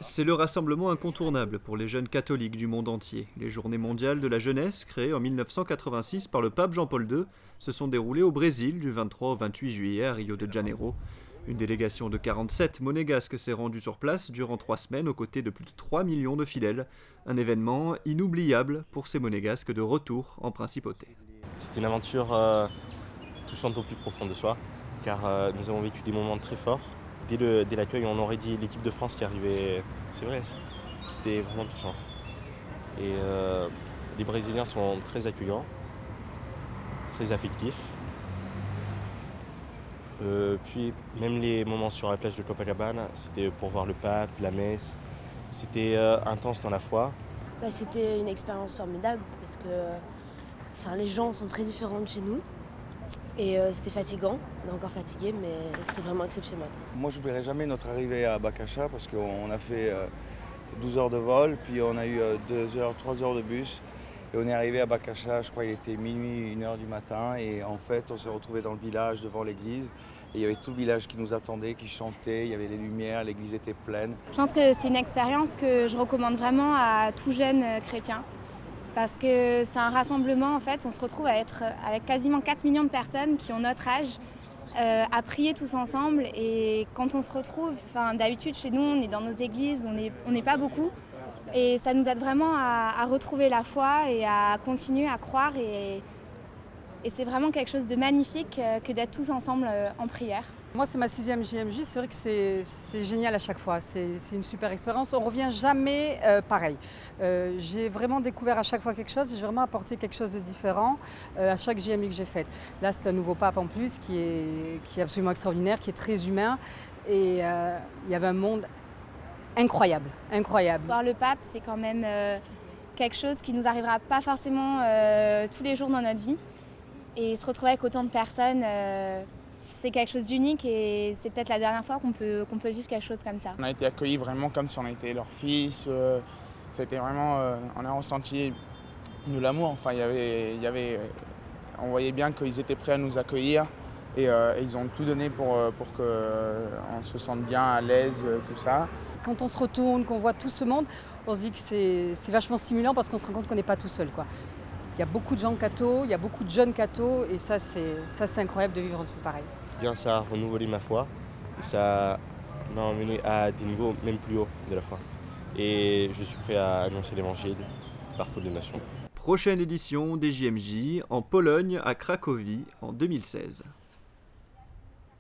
C'est le rassemblement incontournable pour les jeunes catholiques du monde entier. Les Journées mondiales de la jeunesse, créées en 1986 par le pape Jean-Paul II, se sont déroulées au Brésil du 23 au 28 juillet à Rio de Janeiro. Une délégation de 47 monégasques s'est rendue sur place durant 3 semaines aux côtés de plus de 3 millions de fidèles. Un événement inoubliable pour ces monégasques de retour en principauté. C'était une aventure touchante au plus profond de soi, car nous avons vécu des moments très forts. Dès l'accueil, on aurait dit l'équipe de France qui arrivait. C'est vrai, c'était vraiment touchant. Et les Brésiliens sont très accueillants, très affectifs. Puis même les moments sur la plage de Copacabana, c'était pour voir le pape, la messe. C'était intense dans la foi. C'était une expérience formidable parce que les gens sont très différents de chez nous. Et c'était fatigant, on est encore fatigué, mais c'était vraiment exceptionnel. Moi, je n'oublierai jamais notre arrivée à Bacacha parce qu'on a fait 12 heures de vol, puis on a eu 3 heures de bus. Et on est arrivé à Bacacha, je crois qu'il était minuit, 1h du matin. Et en fait, on s'est retrouvés dans le village, devant l'église. Et il y avait tout le village qui nous attendait, qui chantait, il y avait les lumières, l'église était pleine. Je pense que c'est une expérience que je recommande vraiment à tout jeune chrétien. Parce que c'est un rassemblement, en fait, on se retrouve à être avec quasiment 4 millions de personnes qui ont notre âge, à prier tous ensemble. Et quand on se retrouve, d'habitude chez nous, on est dans nos églises, on n'est pas beaucoup. Et ça nous aide vraiment à retrouver la foi et à continuer à croire. Et c'est vraiment quelque chose de magnifique que d'être tous ensemble en prière. Moi, c'est ma 6e JMJ, c'est vrai que c'est génial à chaque fois, c'est une super expérience. On ne revient jamais pareil. J'ai vraiment découvert à chaque fois quelque chose, j'ai vraiment apporté quelque chose de différent à chaque JMI que j'ai faite. Là, c'est un nouveau pape en plus qui est absolument extraordinaire, qui est très humain. Et il y avait un monde incroyable, incroyable. Voir le pape, c'est quand même quelque chose qui ne nous arrivera pas forcément tous les jours dans notre vie. Et se retrouver avec autant de personnes, c'est quelque chose d'unique et c'est peut-être la dernière fois qu'on peut vivre quelque chose comme ça. On a été accueillis vraiment comme si on était leur fils. C'était vraiment, on a ressenti de l'amour. Enfin, on voyait bien qu'ils étaient prêts à nous accueillir et ils ont tout donné pour qu'on se sente bien, à l'aise, tout ça. Quand on se retourne, qu'on voit tout ce monde, on se dit que c'est vachement stimulant parce qu'on se rend compte qu'on n'est pas tout seul, quoi. Il y a beaucoup de gens cathos, il y a beaucoup de jeunes cathos et ça c'est incroyable de vivre un truc pareil. Bien, ça a renouvelé ma foi et ça m'a emmené à des niveaux même plus hauts de la foi. Et je suis prêt à annoncer l'évangile par toutes les nations. Prochaine édition des JMJ en Pologne à Cracovie en 2016.